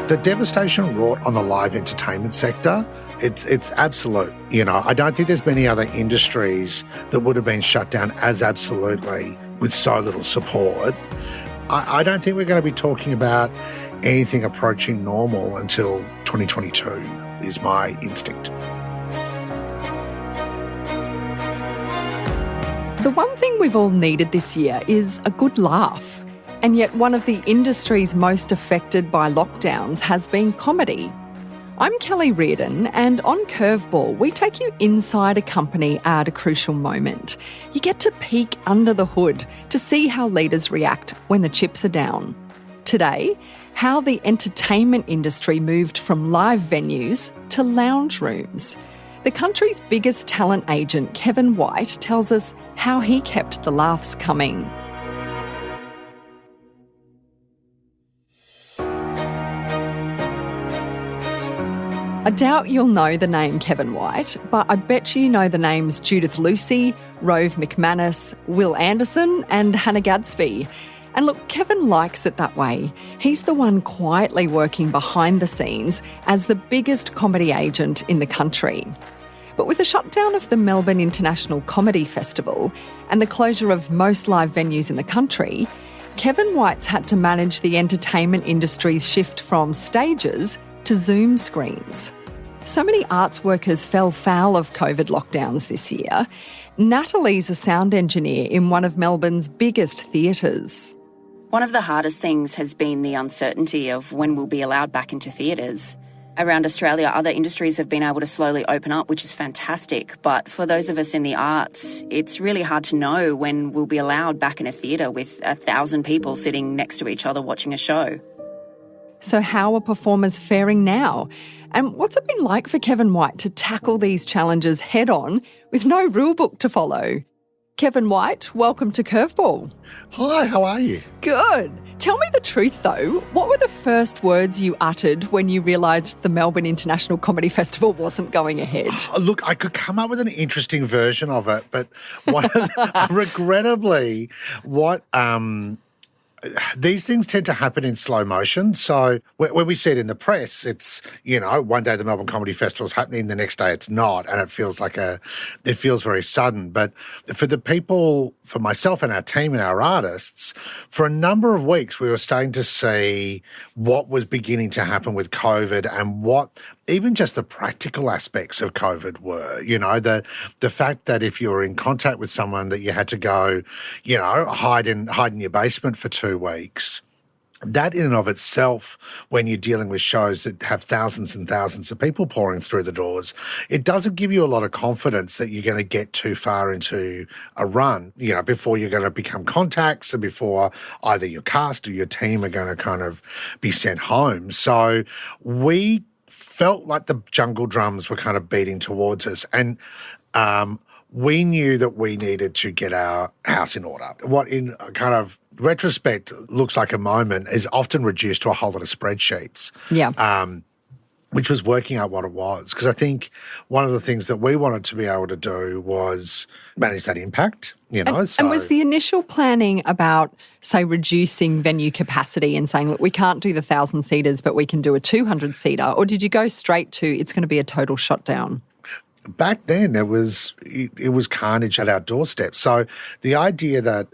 The devastation wrought on the live entertainment sector, it's absolute. I don't think there's many other industries that would have been shut down as absolutely with so little support. I don't think we're going to be talking about anything approaching normal until 2022 is my instinct. The one thing we've all needed this year is a good laugh. And yet one of the industries most affected by lockdowns has been comedy. I'm Kelly Reardon, and on Curveball, we take you inside a company at a crucial moment. You get to peek under the hood to see how leaders react when the chips are down. Today, how the entertainment industry moved from live venues to lounge rooms. The country's biggest talent agent, Kevin Whyte, tells us how he kept the laughs coming. I doubt you'll know the name Kevin Whyte, but I bet you know the names Judith Lucy, Rove McManus, Will Anderson and Hannah Gadsby. And look, Kevin likes it that way. He's the one quietly working behind the scenes as the biggest comedy agent in the country. But with the shutdown of the Melbourne International Comedy Festival and the closure of most live venues in the country, Kevin Whyte's had to manage the entertainment industry's shift from stages to Zoom screens. So many arts workers fell foul of COVID lockdowns this year. Natalie's a sound engineer in one of Melbourne's biggest theatres. One of the hardest things has been the uncertainty of when we'll be allowed back into theatres. Around Australia, other industries have been able to slowly open up, which is fantastic. But for those of us in the arts, it's really hard to know when we'll be allowed back in a theatre with 1,000 people sitting next to each other watching a show. So how are performers faring now? And what's it been like for Kevin Whyte to tackle these challenges head-on with no rule book to follow? Kevin Whyte, welcome to Curveball. Hi, how are you? Good. Tell me the truth, though. What were the first words you uttered when you realised the Melbourne International Comedy Festival wasn't going ahead? Look, I could come up with an interesting version of it, but regrettably, these things tend to happen in slow motion. So when we see it in the press, it's, one day the Melbourne Comedy Festival is happening, the next day it's not, and it feels very sudden. But for the people, for myself and our team and our artists, for a number of weeks we were starting to see what was beginning to happen with COVID and what even just the practical aspects of COVID were, the fact that if you were in contact with someone that you had to go, hide in your basement for 2 weeks. That in and of itself, when you're dealing with shows that have thousands and thousands of people pouring through the doors, it doesn't give you a lot of confidence that you're going to get too far into a run, before you're going to become contacts and before either your cast or your team are going to kind of be sent home. So we felt like the jungle drums were kind of beating towards us, and we knew that we needed to get our house in order. What in kind of retrospect looks like a moment is often reduced to a whole lot of spreadsheets. Yeah. Which was working out what it was. Because I think one of the things that we wanted to be able to do was manage that impact, And was the initial planning about, say, reducing venue capacity and saying, look, we can't do the 1,000-seaters, but we can do a 200-seater? Or did you go straight to it's going to be a total shutdown? Back then, it was carnage at our doorstep. So the idea that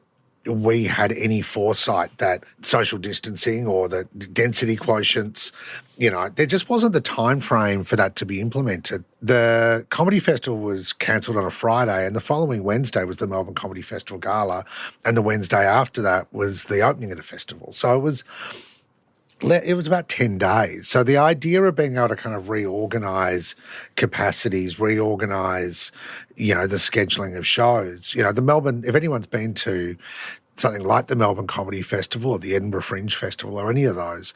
we had any foresight that social distancing or the density quotients, there just wasn't the time frame for that to be implemented. The Comedy Festival was cancelled on a Friday, and the following Wednesday was the Melbourne Comedy Festival Gala, and the Wednesday after that was the opening of the festival. So it was about 10 days. So the idea of being able to kind of reorganise capacities, reorganise, the scheduling of shows, the Melbourne, if anyone's been to something like the Melbourne Comedy Festival or the Edinburgh Fringe Festival or any of those,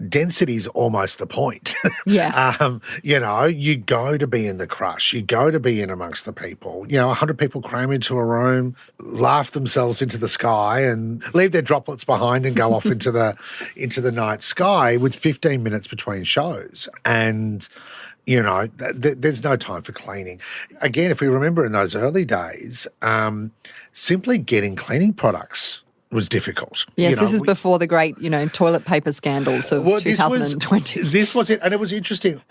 density is almost the point. Yeah. You go to be in the crush. You go to be in amongst the people. 100 people cram into a room, laugh themselves into the sky and leave their droplets behind and go off into the night sky with 15 minutes between shows. And there's no time for cleaning. Again, if we remember in those early days, simply getting cleaning products was difficult. Yes, this is before the great, toilet paper scandals of 2020. This was it. And it was interesting.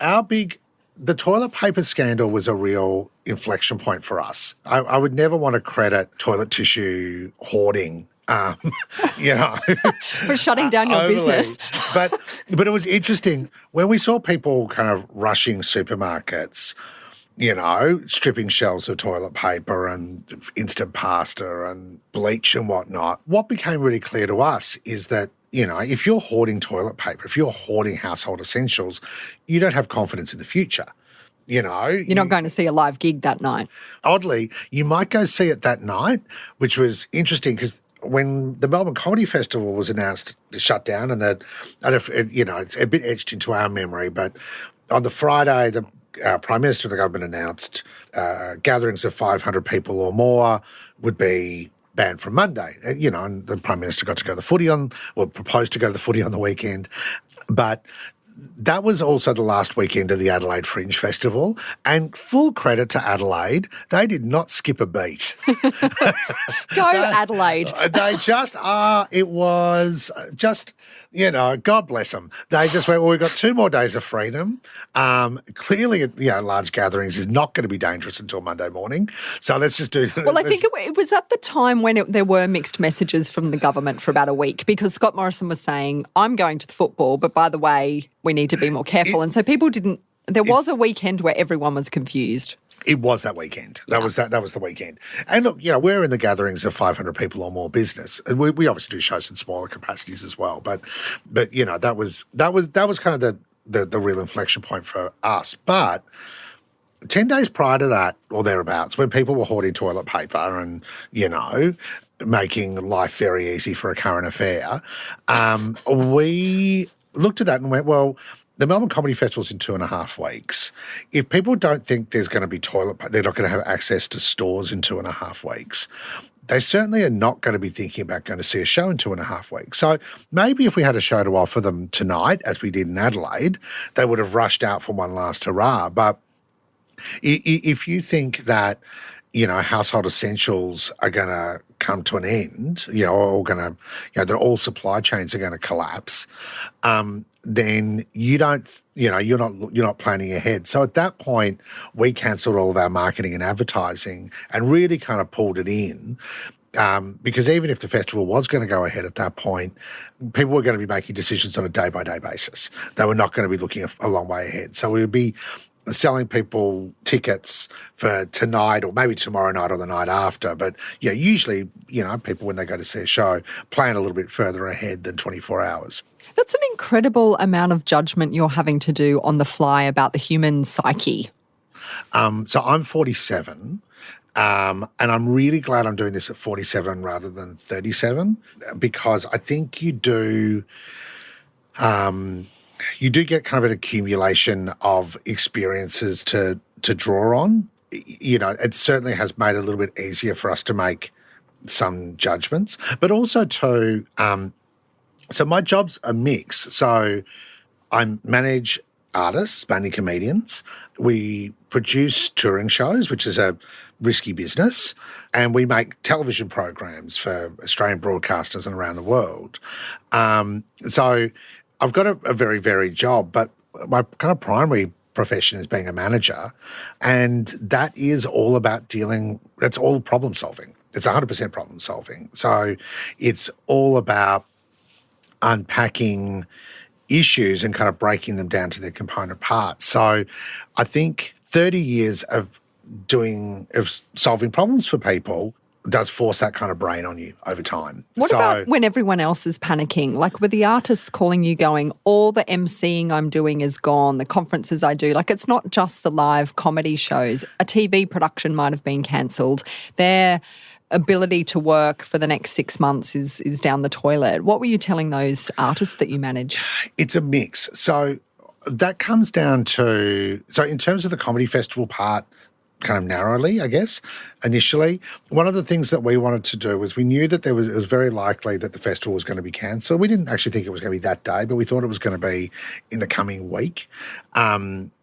The toilet paper scandal was a real inflection point for us. I would never want to credit toilet tissue hoarding, for shutting down your business. But it was interesting when we saw people kind of rushing supermarkets, stripping shelves of toilet paper and instant pasta and bleach and whatnot. What became really clear to us is that, if you're hoarding toilet paper, if you're hoarding household essentials, you don't have confidence in the future. You're not going to see a live gig that night. Oddly, you might go see it that night, which was interesting because when the Melbourne Comedy Festival was announced, shut down, and it's a bit etched into our memory, but on the Friday, the Prime Minister of the government announced gatherings of 500 people or more would be banned from Monday. And the Prime Minister got to go to the footy proposed to go to the footy on the weekend. But that was also the last weekend of the Adelaide Fringe Festival, and full credit to Adelaide, they did not skip a beat. Go Adelaide. They just are. It was just, God bless them. They just went, well, we've got 2 more days of freedom. Clearly, large gatherings is not going to be dangerous until Monday morning. So let's just do. Well, I think it was at the time when there were mixed messages from the government for about a week, because Scott Morrison was saying, I'm going to the football, but by the way, we need to be more careful. And so people didn't. There was a weekend where everyone was confused. It was that weekend. That was the weekend. And look, we're in the gatherings of 500 people or more business. And we obviously do shows in smaller capacities as well. But that was kind of the real inflection point for us. But 10 days prior to that, or thereabouts, when people were hoarding toilet paper and, making life very easy for a current affair, we looked at that and went, well, the Melbourne Comedy Festival's in 2.5 weeks. If people don't think there's going to be toilet paper, they're not going to have access to stores in 2.5 weeks. They certainly are not going to be thinking about going to see a show in 2.5 weeks. So maybe if we had a show to offer them tonight, as we did in Adelaide, they would have rushed out for one last hurrah. But if you think that, household essentials are going to come to an end, or going to, that all supply chains are going to collapse, then you don't, you're not planning ahead. So at that point, we cancelled all of our marketing and advertising and really kind of pulled it in. Because even if the festival was going to go ahead at that point, people were going to be making decisions on a day-by-day basis. They were not going to be looking a long way ahead. So we would be selling people tickets for tonight or maybe tomorrow night or the night after. But, usually, people when they go to see a show plan a little bit further ahead than 24 hours. That's an incredible amount of judgment you're having to do on the fly about the human psyche. So I'm 47. And I'm really glad I'm doing this at 47 rather than 37, because I think you do get kind of an accumulation of experiences to draw on. It certainly has made it a little bit easier for us to make some judgments, but also too, so my job's a mix. So I manage artists, mainly comedians. We produce touring shows, which is a risky business, and we make television programs for Australian broadcasters and around the world. So I've got a very varied job, but my kind of primary profession is being a manager, and that is all about that's all problem solving. It's 100% problem solving. So it's all about unpacking issues and kind of breaking them down to their component parts. So I think 30 years of solving problems for people does force that kind of brain on you over time. What about when everyone else is panicking? Like, were the artists calling you going, all the emceeing I'm doing is gone, the conferences I do, like it's not just the live comedy shows. A TV production might have been cancelled. Their ability to work for the next 6 months is down the toilet. What were you telling those artists that you manage? It's a mix. So that comes down to, in terms of the comedy festival part, kind of narrowly, I guess, initially, one of the things that we wanted to do was we knew that it was very likely that the festival was going to be cancelled. We didn't actually think it was going to be that day, but we thought it was going to be in the coming week.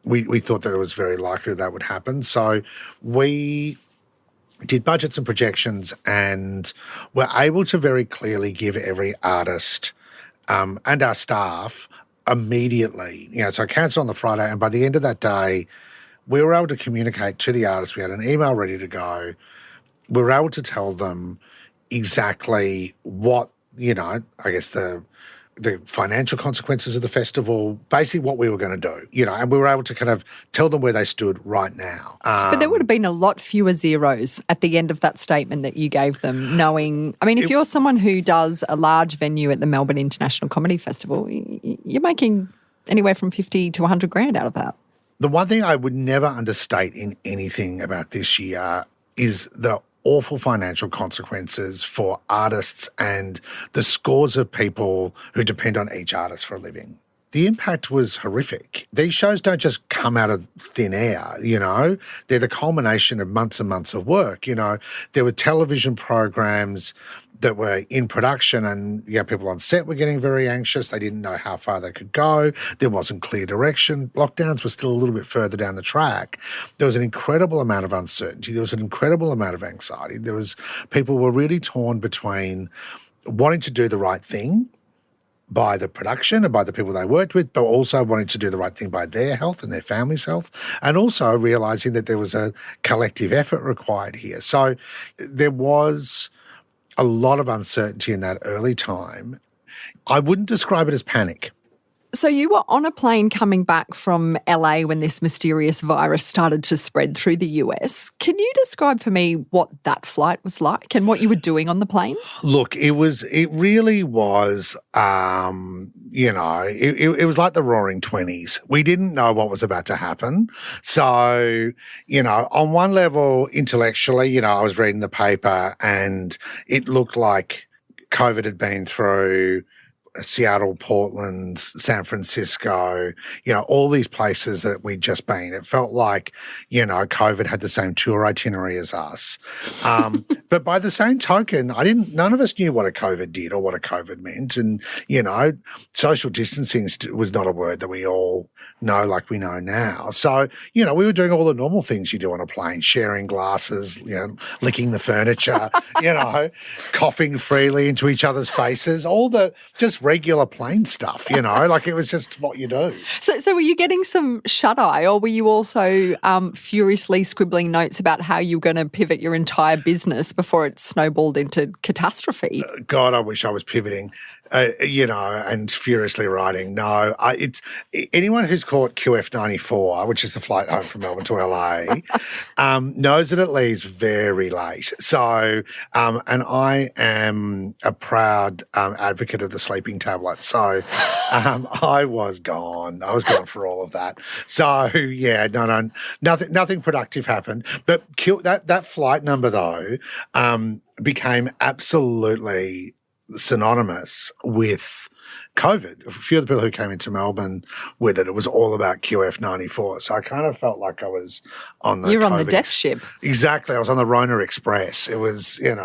We thought that it was very likely that would happen. So we did budgets and projections, and were able to very clearly give every artist and our staff immediately, so cancel on the Friday, and by the end of that day, we were able to communicate to the artists. We had an email ready to go. We were able to tell them exactly what, I guess the financial consequences of the festival, basically what we were going to do, and we were able to kind of tell them where they stood right now. But there would have been a lot fewer zeros at the end of that statement that you gave them, knowing, if you're someone who does a large venue at the Melbourne International Comedy Festival, you're making anywhere from 50 to 100 grand out of that. The one thing I would never understate in anything about this year is the awful financial consequences for artists and the scores of people who depend on each artist for a living. The impact was horrific. These shows don't just come out of thin air, They're the culmination of months and months of work, There were television programs that were in production and people on set were getting very anxious. They didn't know how far they could go. There wasn't clear direction. Lockdowns were still a little bit further down the track. There was an incredible amount of uncertainty. There was an incredible amount of anxiety. People were really torn between wanting to do the right thing by the production and by the people they worked with, but also wanting to do the right thing by their health and their family's health, and also realising that there was a collective effort required here. So there was a lot of uncertainty in that early time. I wouldn't describe it as panic. So you were on a plane coming back from LA when this mysterious virus started to spread through the US. Can you describe for me what that flight was like and what you were doing on the plane? Look, it really was, it was like the Roaring '20s. We didn't know what was about to happen. So, on one level, intellectually, I was reading the paper and it looked like COVID had been through Seattle, Portland, San Francisco, all these places that we'd just been. It felt like, COVID had the same tour itinerary as us. But by the same token, none of us knew what a COVID did or what a COVID meant. And, social distancing was not a word that we all know like we know now. So, we were doing all the normal things you do on a plane, sharing glasses, licking the furniture, coughing freely into each other's faces, all the just regular plane stuff, like it was just what you do. So were you getting some shut-eye, or were you also furiously scribbling notes about how you were going to pivot your entire business before it snowballed into catastrophe? God, I wish I was pivoting. And furiously writing. No, it's anyone who's caught QF94, which is the flight home from Melbourne to LA, knows that it leaves very late. So, and I am a proud advocate of the sleeping tablet. So, I was gone. I was gone for all of that. So, yeah, nothing productive happened. But that flight number though became absolutely synonymous with COVID. A few of the people who came into Melbourne with it was all about QF94. So I kind of felt like I was on the You're COVID on the death ship. Exactly. I was on the Rona Express. It was, it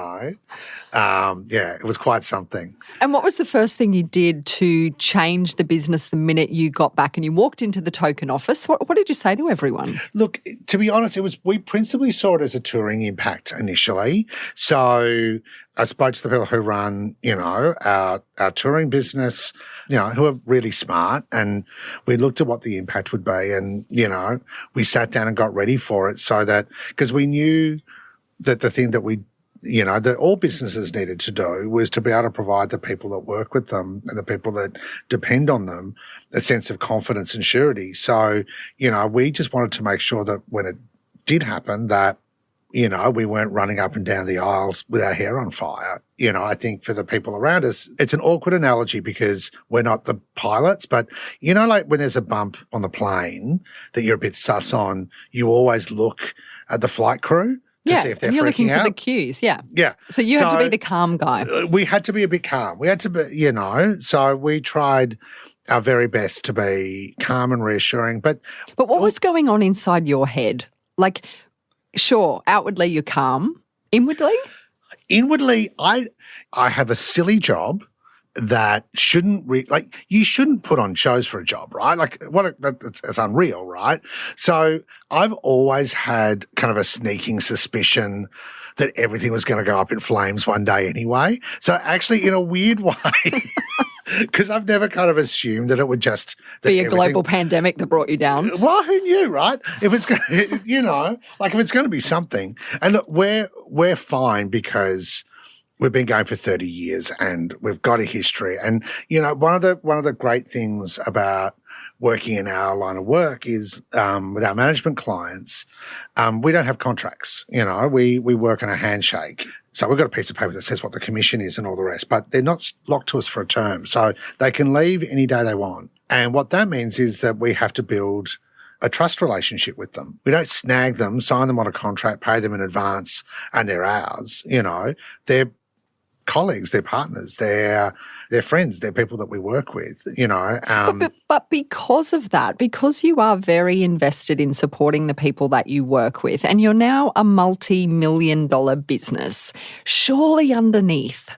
was quite something. And what was the first thing you did to change the business the minute you got back and you walked into the token office? What did you say to everyone? Look, to be honest, we principally saw it as a touring impact initially. So I spoke to the people who run, our touring business, who are really smart, and we looked at what the impact would be, and, we sat down and got ready for it so that, because we knew that the thing that that all businesses needed to do was to be able to provide the people that work with them and the people that depend on them a sense of confidence and surety. So, we just wanted to make sure that when it did happen that, we weren't running up and down the aisles with our hair on fire. I think for the people around us, it's an awkward analogy because we're not the pilots, but, like when there's a bump on the plane that you're a bit sus on, you always look at the flight crew to see if they're freaking out. You're looking for the cues, yeah. Yeah. So you had to be the calm guy. We had to be a bit calm. We had to be, so we tried our very best to be calm and reassuring. But what was going on inside your head? Like, sure, outwardly you're calm. Inwardly? Inwardly, I have a silly job that shouldn't you shouldn't put on shows for a job, right? Like it's unreal, right? So I've always had kind of a sneaking suspicion that everything was going to go up in flames one day anyway. So actually, in a weird way, because I've never kind of assumed that it would just be a global pandemic that brought you down. Well, who knew, right? If it's if it's going to be something, and look, we're fine because we've been going for 30 years and we've got a history. And one of the great things about working in our line of work is with our management clients, we don't have contracts. We work on a handshake. So we've got a piece of paper that says what the commission is and all the rest, but they're not locked to us for a term. So they can leave any day they want. And what that means is that we have to build a trust relationship with them. We don't snag them, sign them on a contract, pay them in advance, and they're ours. They're colleagues, they're partners, they're friends, they're people that we work with, But because of that, because you are very invested in supporting the people that you work with, and you're now a multi-million-dollar business, surely underneath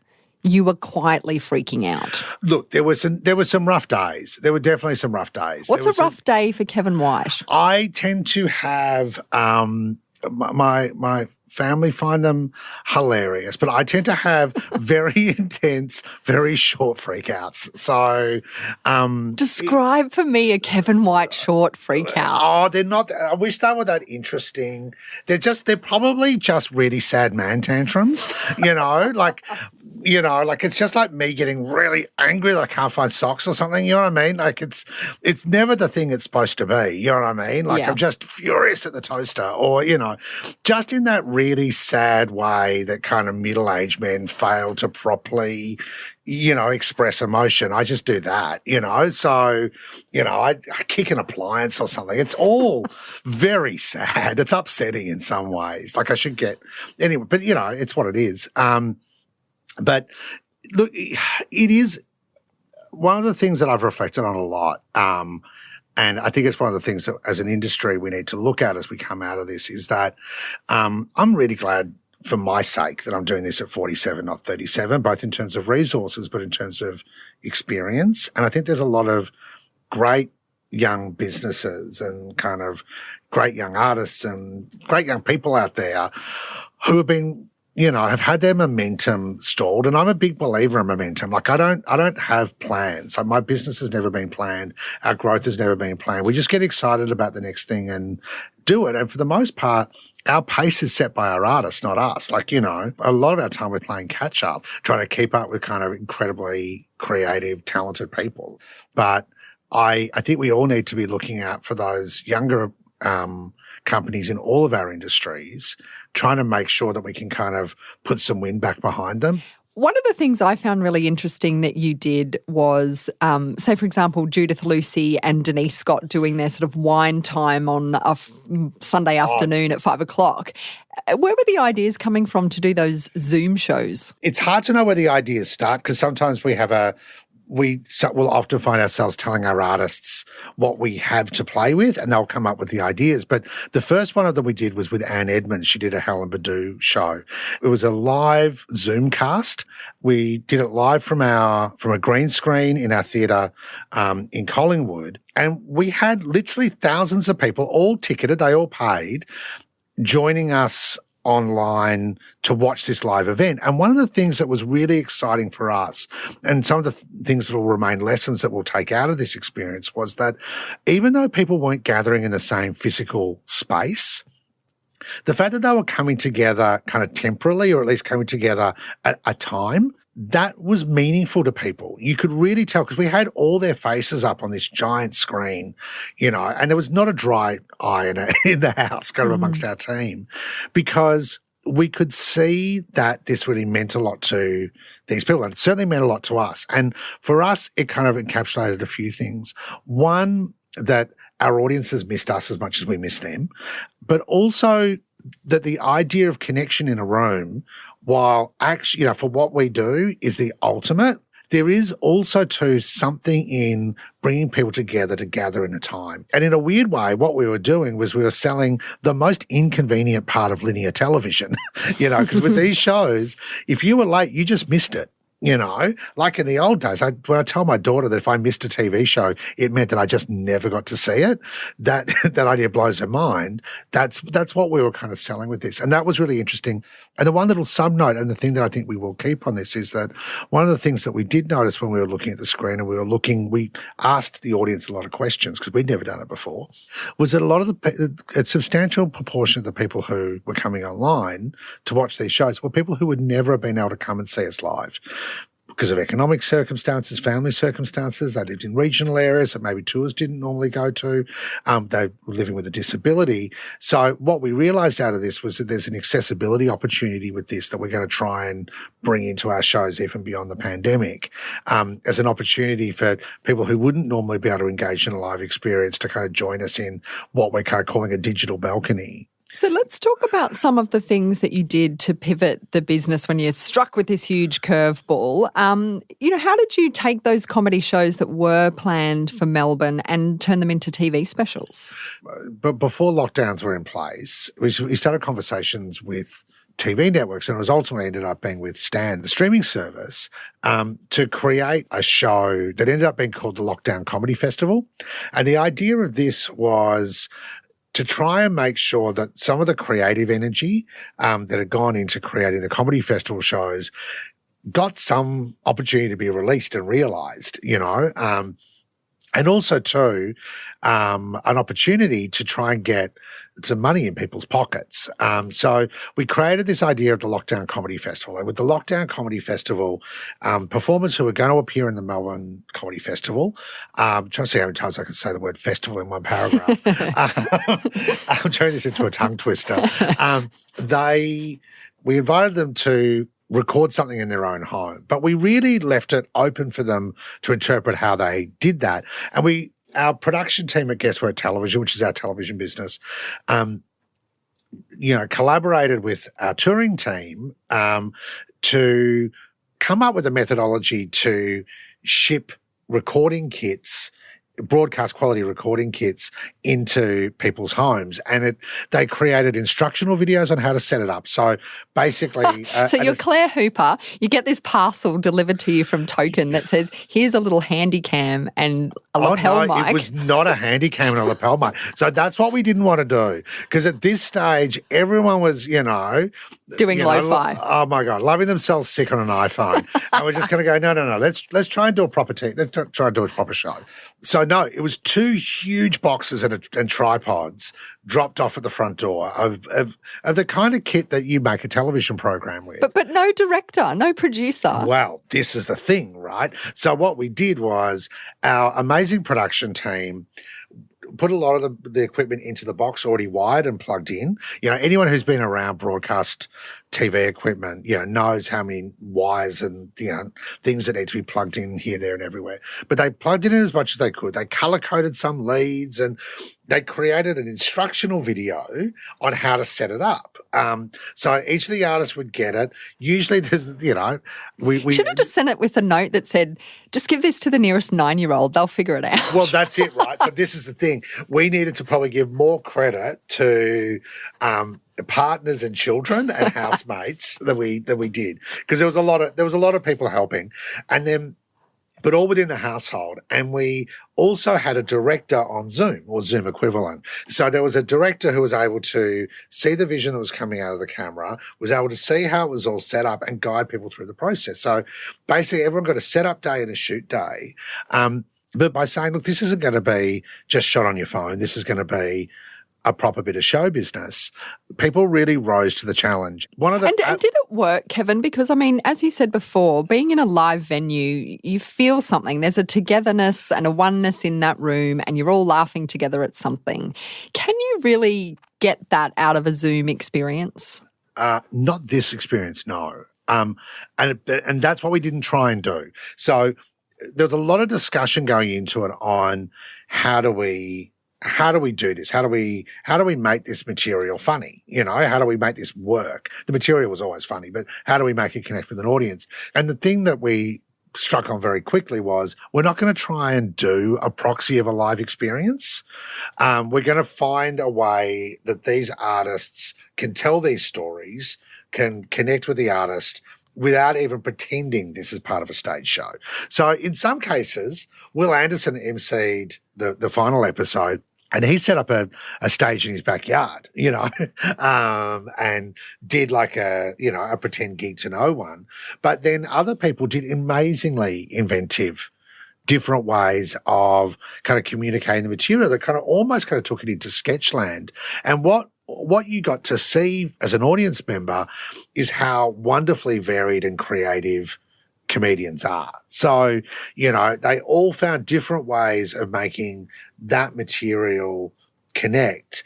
you were quietly freaking out. Look, there were some rough days. There were definitely some rough days. What's a rough day for Kevin Whyte? I tend to have my family find them hilarious, but I tend to have very intense, very short freakouts. So, describe for me a Kevin Whyte short freakout. Oh, they're not. I wish they were that interesting. They're probably just really sad man tantrums. It's just like me getting really angry that I can't find socks or something. You know what I mean? Like it's never the thing it's supposed to be. You know what I mean? Like I'm just furious at the toaster, or just in that really sad way that kind of middle-aged men fail to properly, express emotion. I just do that, So, I kick an appliance or something. It's all very sad. It's upsetting in some ways. Like I should get anyway, but it's what it is. But look, it is one of the things that I've reflected on a lot. And I think it's one of the things that as an industry we need to look at as we come out of this is that I'm really glad for my sake that I'm doing this at 47, not 37, both in terms of resources, but in terms of experience. And I think there's a lot of great young businesses and kind of great young artists and great young people out there who have been have had their momentum stalled, and I'm a big believer in momentum. Like I don't have plans. Like my business has never been planned. Our growth has never been planned. We just get excited about the next thing and do it. And for the most part, our pace is set by our artists, not us. Like, a lot of our time we're playing catch up, trying to keep up with kind of incredibly creative, talented people. But I think we all need to be looking out for those younger companies in all of our industries, trying to make sure that we can kind of put some wind back behind them. One of the things I found really interesting that you did was, say, for example, Judith Lucy and Denise Scott doing their sort of wine time on a Sunday afternoon at 5 o'clock. Where were the ideas coming from to do those Zoom shows? It's hard to know where the ideas start because sometimes we'll often find ourselves telling our artists what we have to play with and they'll come up with the ideas. But the first one of them we did was with Anne Edmonds. She did a Helen Badu show. It was a live Zoom cast. We did it live from a green screen in our theatre in Collingwood. And we had literally thousands of people, all ticketed, they all paid, joining us online to watch this live event. And one of the things that was really exciting for us, and some of the things that will remain lessons that we'll take out of this experience, was that even though people weren't gathering in the same physical space, the fact that they were coming together kind of temporarily, or at least coming together at a time, that was meaningful to people. You could really tell because we had all their faces up on this giant screen, and there was not a dry eye in the house kind of amongst our team, because we could see that this really meant a lot to these people, and it certainly meant a lot to us. And for us, it kind of encapsulated a few things. One, that our audiences missed us as much as we missed them, but also that the idea of connection in a room, while actually, for what we do is the ultimate, there is also too something in bringing people together to gather in a time. And in a weird way, what we were doing was we were selling the most inconvenient part of linear television, because with these shows, if you were late, you just missed it. Like in the old days, when I tell my daughter that if I missed a TV show, it meant that I just never got to see it. That idea blows her mind. That's what we were kind of selling with this. And that was really interesting. And the one little sub-note, and the thing that I think we will keep on this, is that one of the things that we did notice when we were looking at the screen and we asked the audience a lot of questions because we'd never done it before, was that a substantial proportion of the people who were coming online to watch these shows were people who would never have been able to come and see us live. Because of economic circumstances, family circumstances, they lived in regional areas that maybe tours didn't normally go to. They were living with a disability. So what we realised out of this was that there's an accessibility opportunity with this that we're going to try and bring into our shows even beyond the pandemic, as an opportunity for people who wouldn't normally be able to engage in a live experience to kind of join us in what we're kind of calling a digital balcony. So let's talk about some of the things that you did to pivot the business when you're struck with this huge curveball. How did you take those comedy shows that were planned for Melbourne and turn them into TV specials? But before lockdowns were in place, we started conversations with TV networks, and it was ultimately ended up being with Stan, the streaming service, to create a show that ended up being called the Lockdown Comedy Festival. And the idea of this was to try and make sure that some of the creative energy that had gone into creating the comedy festival shows got some opportunity to be released and realised, and also too, an opportunity to try and get some money in people's pockets. So we created this idea of the Lockdown Comedy Festival. And with the Lockdown Comedy Festival, performers who are going to appear in the Melbourne Comedy Festival, I'm trying to see how many times I can say the word festival in one paragraph. I'm turning this into a tongue twister. We invited them to record something in their own home, but we really left it open for them to interpret how they did that. And our production team at Guesswork Television, which is our television business, collaborated with our touring team to come up with a methodology to ship recording kits, broadcast quality recording kits, into people's homes. And they created instructional videos on how to set it up. So basically... so you're Claire Hooper, you get this parcel delivered to you from Token that says, here's a little handy cam and a lapel mic. It was not a handy cam and a lapel mic. So that's what we didn't want to do. Because at this stage, everyone was, doing lo-fi. Oh my God, loving themselves sick on an iPhone. And we're just going to go, no, let's try and do a proper let's try and do a proper show. So no, it was 2 huge boxes and tripods dropped off at the front door of the kind of kit that you make a television program with. But no director, no producer. Well, this is the thing, right? So what we did was our amazing production team put a lot of the equipment into the box already wired and plugged in. Anyone who's been around broadcast TV equipment, knows how many wires and, things that need to be plugged in here, there and everywhere. But they plugged it in as much as they could. They color-coded some leads and they created an instructional video on how to set it up. So each of the artists would get it. Usually there's, we should have just sent it with a note that said, just give this to the nearest 9-year-old. They'll figure it out. Well, that's it, right? So this is the thing. We needed to probably give more credit to partners and children and housemates than we did, because there was a lot of people helping, but all within the household. And we also had a director on Zoom, or Zoom equivalent. So there was a director who was able to see the vision that was coming out of the camera, was able to see how it was all set up and guide people through the process. So basically everyone got a setup day and a shoot day. But by saying, look, this isn't going to be just shot on your phone. This is going to be a proper bit of show business. People really rose to the challenge. And did it work, Kevin? Because, as you said before, being in a live venue, you feel something. There's a togetherness and a oneness in that room, and you're all laughing together at something. Can you really get that out of a Zoom experience? Not this experience, no. And that's what we didn't try and do. So there's a lot of discussion going into it on how do we do this? How do we make this material funny? How do we make this work? The material was always funny, but how do we make it connect with an audience? And the thing that we struck on very quickly was we're not going to try and do a proxy of a live experience. We're going to find a way that these artists can tell these stories, can connect with the artist without even pretending this is part of a stage show. So in some cases, Will Anderson emceed the final episode, and he set up a stage in his backyard, and did like a pretend gig to no one. But then other people did amazingly inventive, different ways of kind of communicating the material that kind of took it into sketchland. And what you got to see as an audience member is how wonderfully varied and creative comedians are. So, they all found different ways of making that material connect.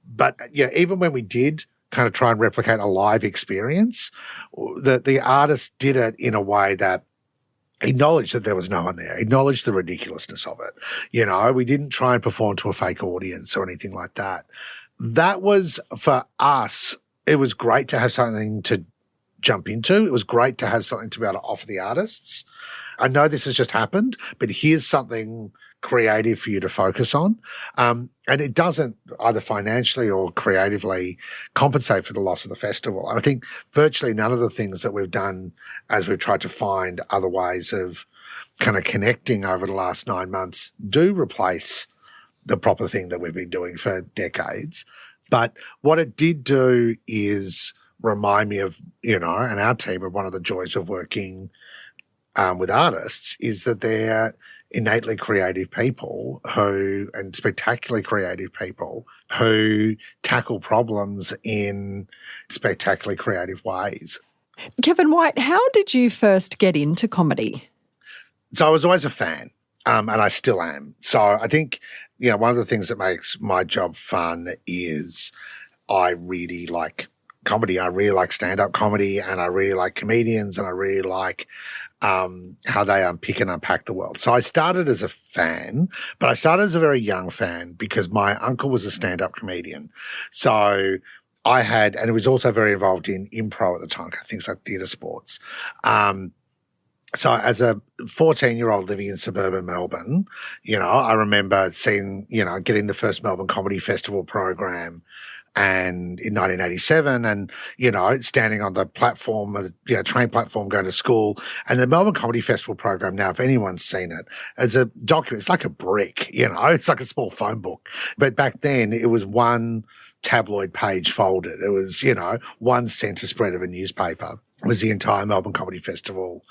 But even when we did kind of try and replicate a live experience, the artist did it in a way that acknowledged that there was no one there, acknowledged the ridiculousness of it. We didn't try and perform to a fake audience or anything like that. That was, for us, it was great to have something to jump into. It was great to have something to be able to offer the artists. I know this has just happened, but here's something creative for you to focus on. And it doesn't either financially or creatively compensate for the loss of the festival. And I think virtually none of the things that we've done as we've tried to find other ways of kind of connecting over the last 9 months do replace the proper thing that we've been doing for decades. But what it did do is remind me of, and our team, of one of the joys of working with artists is that they're innately creative people and spectacularly creative people who tackle problems in spectacularly creative ways. Kevin Whyte, how did you first get into comedy? So I was always a fan, and I still am. So I think, one of the things that makes my job fun is I really like comedy. I really like stand-up comedy, and I really like comedians, and I really like how they unpick and unpack the world. So I started as a fan, but I started as a very young fan because my uncle was a stand-up comedian. So and it was also very involved in improv at the time, things like theatre sports. So as a 14-year-old living in suburban Melbourne, I remember getting the first Melbourne Comedy Festival program and in 1987 and, standing on the platform, train platform going to school. And the Melbourne Comedy Festival program now, if anyone's seen it, as a document, it's like a brick, it's like a small phone book. But back then it was one tabloid page folded. It was, one centre spread of a newspaper. Was the entire Melbourne Comedy Festival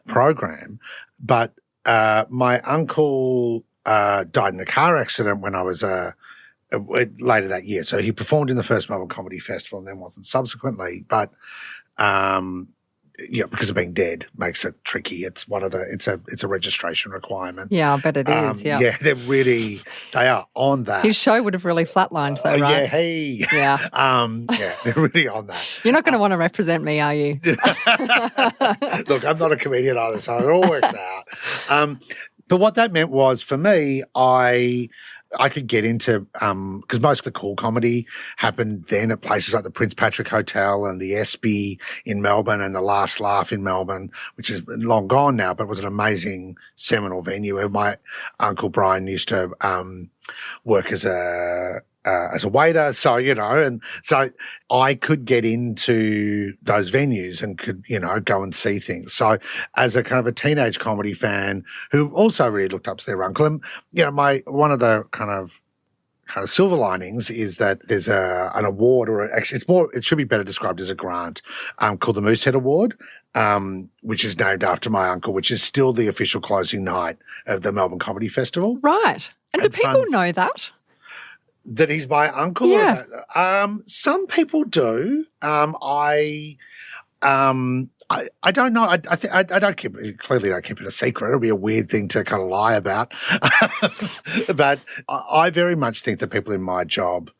program. But my uncle died in a car accident when I was later that year. So he performed in the first Melbourne Comedy Festival and then wasn't subsequently. But because of being dead makes it tricky. It's it's a registration requiment. Yeah, I bet it is. Yeah. Yeah, they are on that. His show would have really flatlined though, right? Yeah, hey. Yeah. They're really on that. You're not going to want to represent me, are you? Look, I'm not a comedian either, so it all works out. But what that meant was, for me, I could get into, because most of the cool comedy happened then at places like the Prince Patrick Hotel and the Espy in Melbourne and the Last Laugh in Melbourne, which is long gone now, but was an amazing seminal venue where my Uncle Brian used to work as a waiter. So, and so I could get into those venues and could, go and see things. So as a kind of a teenage comedy fan who also really looked up to their uncle, and, one of the kind of silver linings is that there's an award, or actually it should be better described as a grant, called the Moosehead Award, which is named after my uncle, which is still the official closing night of the Melbourne Comedy Festival. Right. And do people know that? That he's my uncle? Yeah. Some people do. I don't know. I don't clearly don't keep it a secret. It'll be a weird thing to kind of lie about. But I very much think that people in my job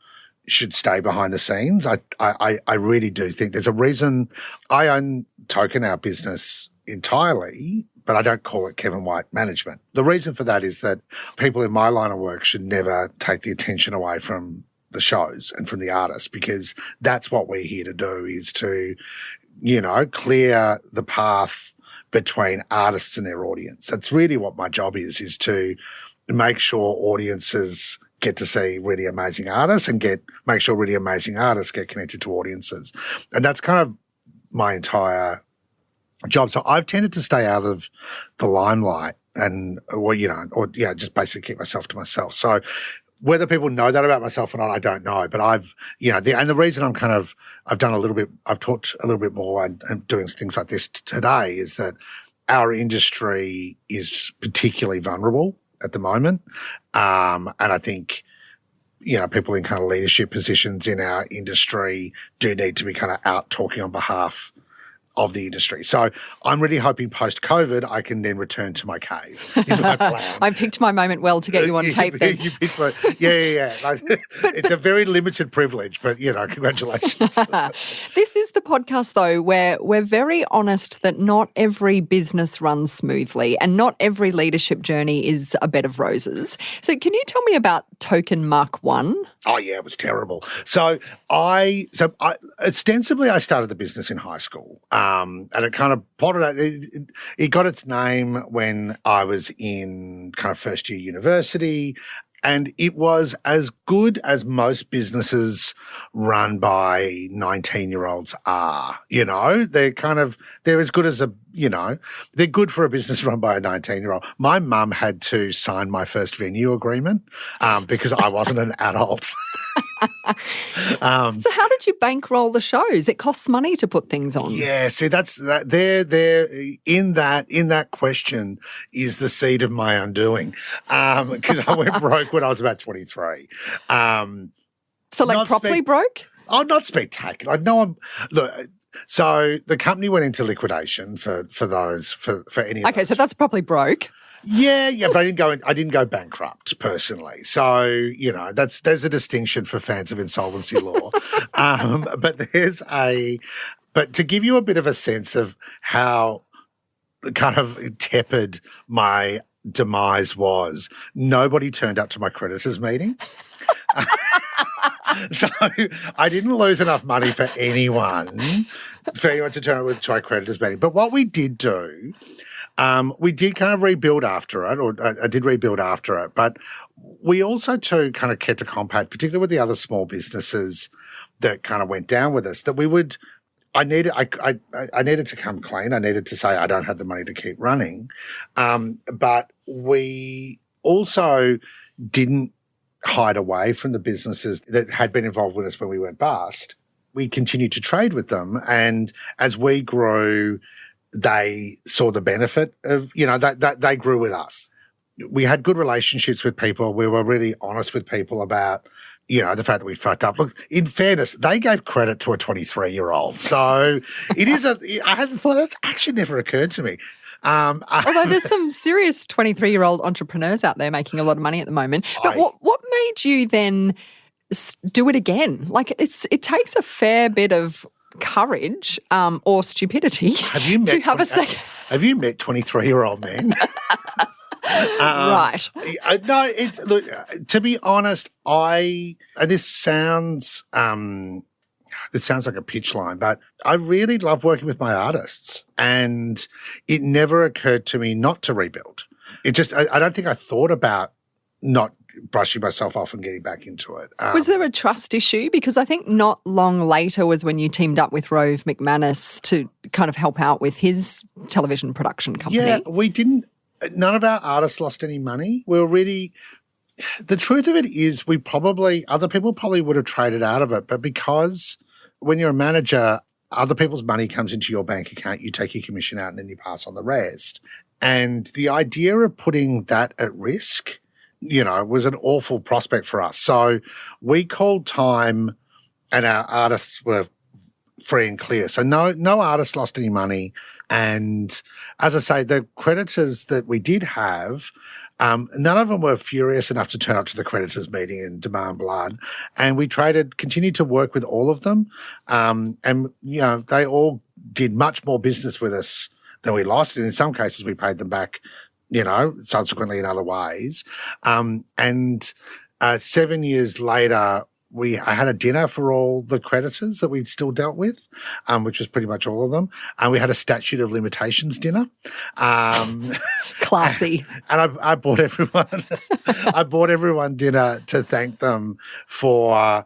should stay behind the scenes. I really do think there's a reason. I own Token, our business, entirely, but I don't call it Kevin Whyte Management. The reason for that is that people in my line of work should never take the attention away from the shows and from the artists, because that's what we're here to do, is to, clear the path between artists and their audience. That's really what my job is to make sure audiences get to see really amazing artists and make sure really amazing artists get connected to audiences. And that's kind of my entire job. So I've tended to stay out of the limelight just basically keep myself to myself. So whether people know that about myself or not, I don't know. But the reason I've done a little bit, I've talked a little bit more and doing things like this today is that our industry is particularly vulnerable at the moment. And I think, people in kind of leadership positions in our industry do need to be kind of out talking on behalf of the industry. So I'm really hoping post-COVID I can then return to my cave is my plan. I picked my moment well to get you on tape then. You picked yeah. It's a very limited privilege, but, congratulations. This is the podcast, though, where we're very honest that not every business runs smoothly and not every leadership journey is a bed of roses. So can you tell me about Token Mark 1? Oh, yeah, it was terrible. So ostensibly I started the business in high school. And it kind of plotted out. It got its name when I was in kind of first year university, and it was as good as most businesses run by 19-year-olds are. They're as good as they're good for a business run by a 19-year-old. My mum had to sign my first venue agreement because I wasn't an adult. So how did you bankroll the shows? It costs money to put things on. Yeah, see, that's that. There in that question is the seed of my undoing. Because I went broke when I was about 23. So properly broke? Oh, not spectacular. No, so the company went into liquidation for any. Okay, so that's properly broke. Yeah, but I didn't go bankrupt personally. So, there's a distinction for fans of insolvency law. But to give you a bit of a sense of how kind of tepid my demise was, nobody turned up to my creditors meeting. So I didn't lose enough money for anyone to turn up to my creditors meeting. But what we did do, we did kind of rebuild after it, or I did rebuild after it, but we also too kind of kept a compact, particularly with the other small businesses that kind of went down with us, that I needed to come clean. I needed to say I don't have the money to keep running. But we also didn't hide away from the businesses that had been involved with us when we went bust. We continued to trade with them. And as we grew, they saw the benefit of, that they grew with us. We had good relationships with people. We were really honest with people about, the fact that we fucked up. Look, in fairness, they gave credit to a 23-year-old. So I hadn't thought, that's actually never occurred to me. Although there's some serious 23-year-old entrepreneurs out there making a lot of money at the moment. But what made you then do it again? Like it takes a fair bit of courage or stupidity to have a second. Have you met 23-year-old men? Right. No, look, to be honest, this sounds like a pitch line, but I really love working with my artists, and it never occurred to me not to rebuild. It just, I don't think I thought about not brushing myself off and getting back into it. Was there a trust issue? Because I think not long later was when you teamed up with Rove McManus to kind of help out with his television production company. Yeah, we didn't. None of our artists lost any money. We were really. The truth of it is, other people probably would have traded out of it, but because when you're a manager, other people's money comes into your bank account, you take your commission out and then you pass on the rest. And the idea of putting that at risk, was an awful prospect for us. So we called time and our artists were free and clear. So no artists lost any money. And as I say, the creditors that we did have, none of them were furious enough to turn up to the creditors meeting and demand blood. And we continued to work with all of them. And, they all did much more business with us than we lost. And in some cases, we paid them back, subsequently in other ways. 7 years later, I had a dinner for all the creditors that we'd still dealt with, which was pretty much all of them. And we had a statute of limitations dinner. Classy. And I bought everyone dinner to thank them for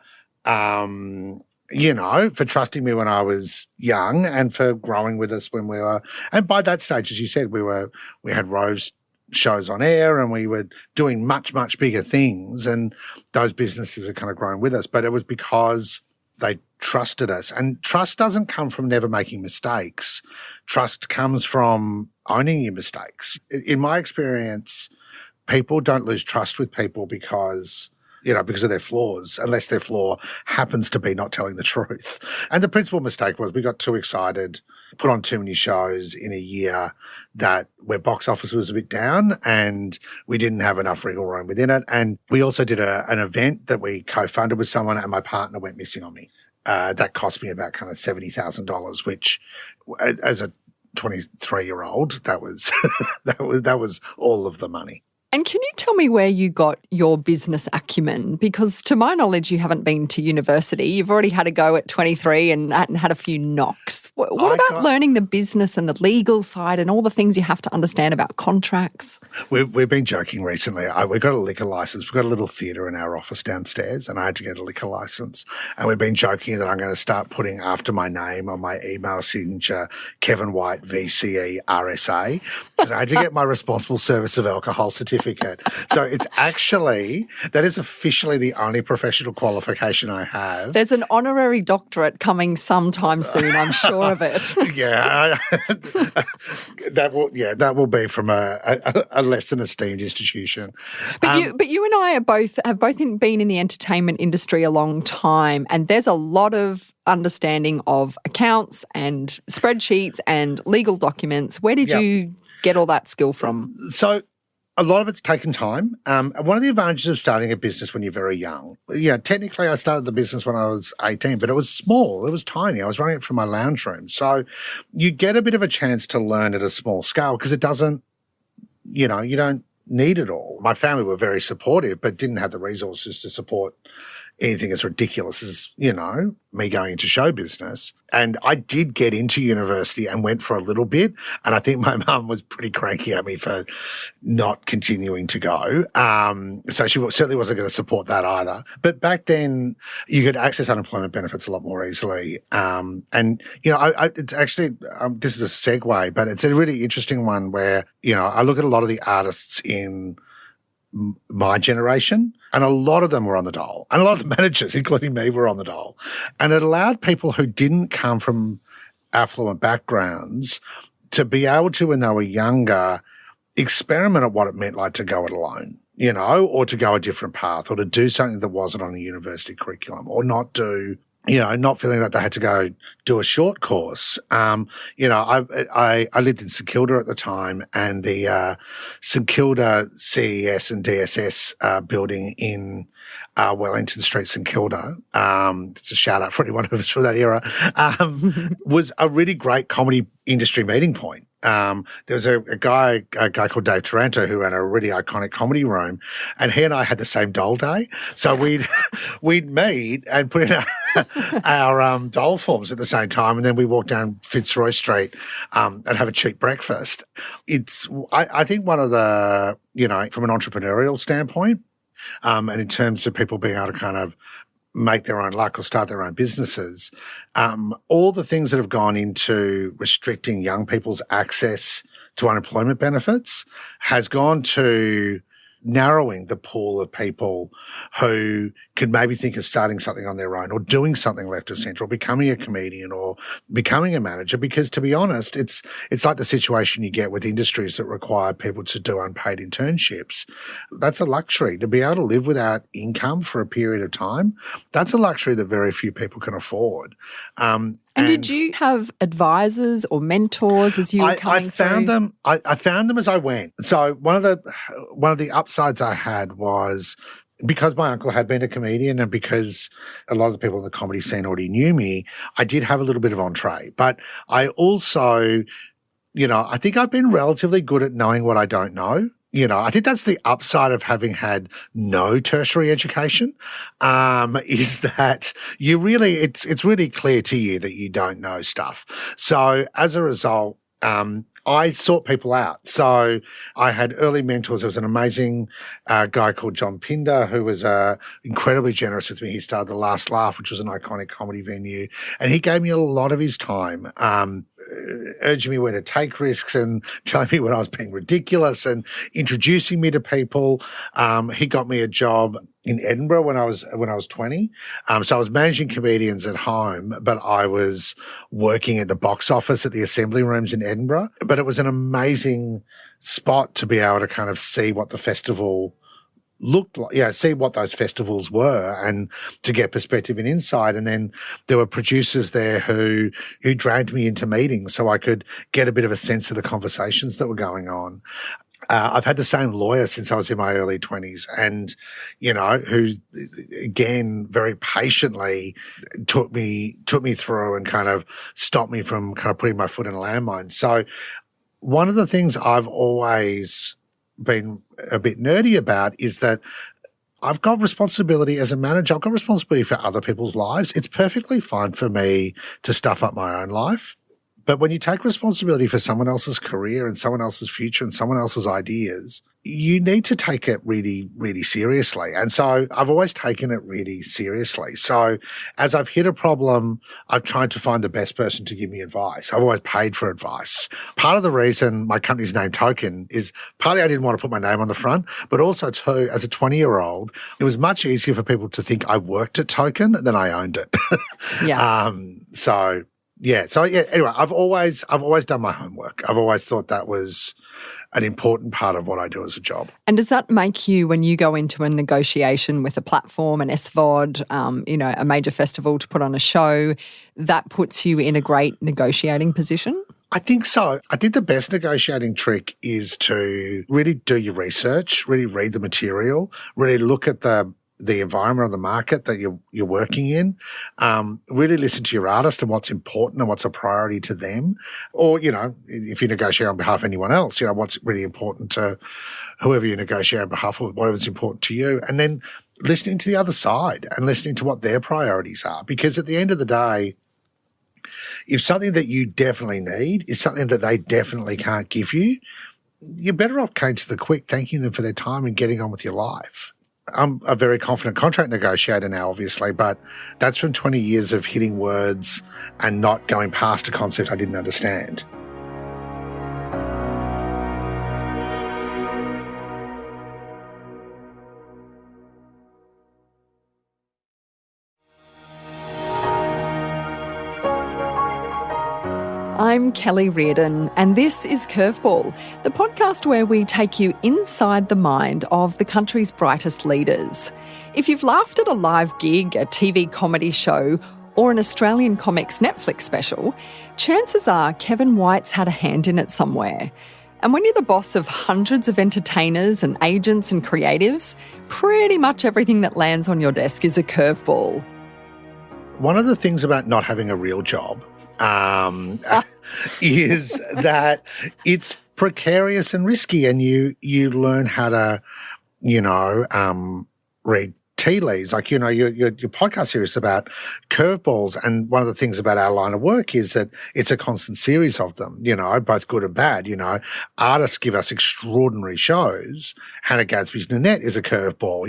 for trusting me when I was young and for growing with us when we were, and by that stage, as you said, we had Rove's shows on air and we were doing much, much bigger things, and those businesses are kind of growing with us. But it was because they trusted us. And trust doesn't come from never making mistakes. Trust comes from owning your mistakes. In my experience, people don't lose trust with people because of their flaws, unless their flaw happens to be not telling the truth. And the principal mistake was we got too excited, put on too many shows in a year where box office was a bit down and we didn't have enough wriggle room within it. And we also did an event that we co-funded with someone, and my partner went missing on me. That cost me about kind of $70,000, which as a 23-year-old, that was that was all of the money. And can you tell me where you got your business acumen? Because to my knowledge, you haven't been to university. You've already had a go at 23 and had a few knocks. What about learning the business and the legal side and all the things you have to understand about contracts? We've been joking recently. We got a liquor license. We've got a little theatre in our office downstairs, and I had to get a liquor license. And we've been joking that I'm going to start putting after my name on my email signature, Kevin Whyte, VCE, RSA, because I had to get my responsible service of alcohol certificate. So that is officially the only professional qualification I have. There's an honorary doctorate coming sometime soon, I'm sure of it. Yeah, that will be from a less than esteemed institution. But you and I have both been in the entertainment industry a long time, and there's a lot of understanding of accounts and spreadsheets and legal documents. Where did you get all that skill from? So a lot of it's taken time. One of the advantages of starting a business when you're very young, technically I started the business when I was 18, but it was small. It was tiny. I was running it from my lounge room. So you get a bit of a chance to learn at a small scale because it doesn't, you don't need it all. My family were very supportive, but didn't have the resources to support anything as ridiculous as, me going into show business. And I did get into university and went for a little bit. And I think my mum was pretty cranky at me for not continuing to go. So she certainly wasn't going to support that either. But back then you could access unemployment benefits a lot more easily. It's actually, this is a segue, but it's a really interesting one where, I look at a lot of the artists in my generation, and a lot of them were on the dole, and a lot of the managers, including me, were on the dole. And it allowed people who didn't come from affluent backgrounds to be able to, when they were younger, experiment at what it meant like to go it alone, or to go a different path, or to do something that wasn't on a university curriculum, or not do, not feeling that they had to go do a short course. I lived in St Kilda at the time, and the St Kilda CES and DSS building in Wellington Street, St Kilda, it's a shout out for anyone who's from that era, was a really great comedy industry meeting point. There was a guy called Dave Taranto who ran a really iconic comedy room, and he and I had the same dole day. So we'd meet and put in our dole forms at the same time, and then we walk down Fitzroy Street and have a cheap breakfast. I think one of the, from an entrepreneurial standpoint, and in terms of people being able to kind of make their own luck or start their own businesses, all the things that have gone into restricting young people's access to unemployment benefits has gone to narrowing the pool of people who could maybe think of starting something on their own, or doing something left of centre, or becoming a comedian, or becoming a manager. Because to be honest, it's like the situation you get with industries that require people to do unpaid internships. That's a luxury. To be able to live without income for a period of time, that's a luxury that very few people can afford. And did you have advisors or mentors as you were coming through? I found them as I went. So one of the upsides I had was, because my uncle had been a comedian and because a lot of the people in the comedy scene already knew me, I did have a little bit of entree. But I also, I think I've been relatively good at knowing what I don't know. I think that's the upside of having had no tertiary education, is that it's really clear to you that you don't know stuff. So as a result, I sought people out. So I had early mentors. There was an amazing guy called John Pinder who was incredibly generous with me. He started The Last Laugh, which was an iconic comedy venue. And he gave me a lot of his time, urging me when to take risks and telling me when I was being ridiculous and introducing me to people. He got me a job in Edinburgh when I was 20. So I was managing comedians at home, but I was working at the box office at the Assembly Rooms in Edinburgh. But it was an amazing spot to be able to kind of see what the festival looked like, see what those festivals were and to get perspective and insight. And then there were producers there who dragged me into meetings so I could get a bit of a sense of the conversations that were going on. I've had the same lawyer since I was in my early 20s and, who again, very patiently took me through and kind of stopped me from kind of putting my foot in a landmine. So one of the things I've always been a bit nerdy about is that I've got responsibility as a manager. I've got responsibility for other people's lives. It's perfectly fine for me to stuff up my own life. But when you take responsibility for someone else's career and someone else's future and someone else's ideas, you need to take it really, really seriously. And so I've always taken it really seriously. So as I've hit a problem, I've tried to find the best person to give me advice. I've always paid for advice. Part of the reason my company's name Token is partly I didn't want to put my name on the front, but also too, as a 20-year-old, it was much easier for people to think I worked at Token than I owned it. Yeah. Anyway, I've always done my homework. I've always thought that was an important part of what I do as a job. And does that make you, when you go into a negotiation with a platform, an SVOD, a major festival to put on a show, that puts you in a great negotiating position? I think so. I think the best negotiating trick is to really do your research, really read the material, really look at the environment of the market that you're working in, really listen to your artist and what's important and what's a priority to them. Or, if you negotiate on behalf of anyone else, what's really important to whoever you negotiate on behalf of, whatever's important to you. And then listening to the other side and listening to what their priorities are. Because at the end of the day, if something that you definitely need is something that they definitely can't give you, you're better off going to the quick, thanking them for their time and getting on with your life. I'm a very confident contract negotiator now, obviously, but that's from 20 years of hitting words and not going past a concept I didn't understand. I'm Kelly Reardon, and this is Curveball, the podcast where we take you inside the mind of the country's brightest leaders. If you've laughed at a live gig, a TV comedy show, or an Australian comics Netflix special, chances are Kevin Whyte's had a hand in it somewhere. And when you're the boss of hundreds of entertainers and agents and creatives, pretty much everything that lands on your desk is a curveball. One of the things about not having a real job is that it's precarious and risky, and you learn how to, read tea leaves. Like, your podcast series is about curveballs, and one of the things about our line of work is that it's a constant series of them, both good and bad. Artists give us extraordinary shows. Hannah Gadsby's Nanette is a curveball,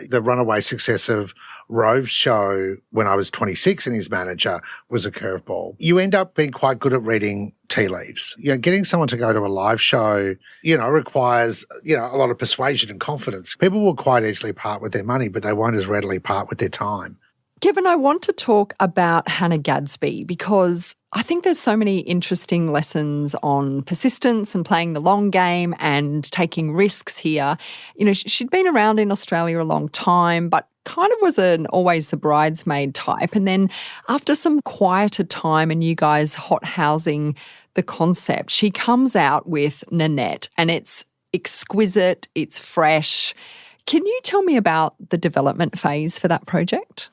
the runaway success of Rove's show when I was 26 and his manager was a curveball. You end up being quite good at reading tea leaves. Getting someone to go to a live show, requires, a lot of persuasion and confidence. People will quite easily part with their money, but they won't as readily part with their time. Kevin, I want to talk about Hannah Gadsby because I think there's so many interesting lessons on persistence and playing the long game and taking risks here. She'd been around in Australia a long time, but kind of was always the bridesmaid type. And then after some quieter time and you guys hot housing the concept, she comes out with Nanette, and it's exquisite, it's fresh. Can you tell me about the development phase for that project?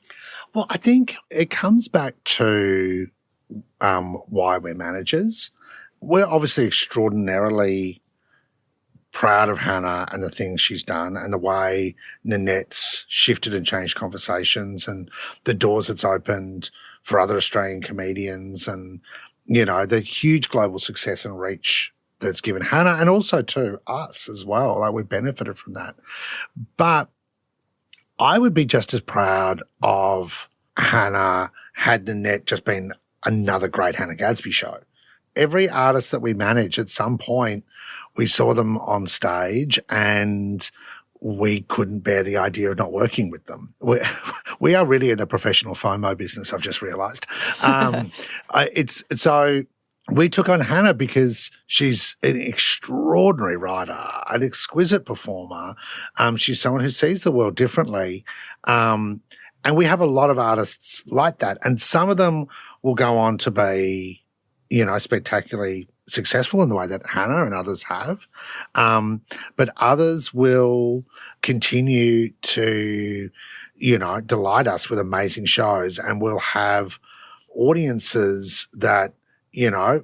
Well, I think it comes back to why we're managers. We're obviously extraordinarily proud of Hannah and the things she's done and the way Nanette's shifted and changed conversations and the doors it's opened for other Australian comedians and the huge global success and reach that's given Hannah and also to us as well. Like, we benefited from that. But I would be just as proud of Hannah had Nanette just been another great Hannah Gadsby show. Every artist that we manage, at some point, we saw them on stage and we couldn't bear the idea of not working with them. We are really in the professional FOMO business, I've just realised. So we took on Hannah because she's an extraordinary writer, an exquisite performer. She's someone who sees the world differently. And we have a lot of artists like that. And some of them will go on to be, spectacularly successful in the way that Hannah and others have. But others will continue to, delight us with amazing shows, and we'll have audiences that,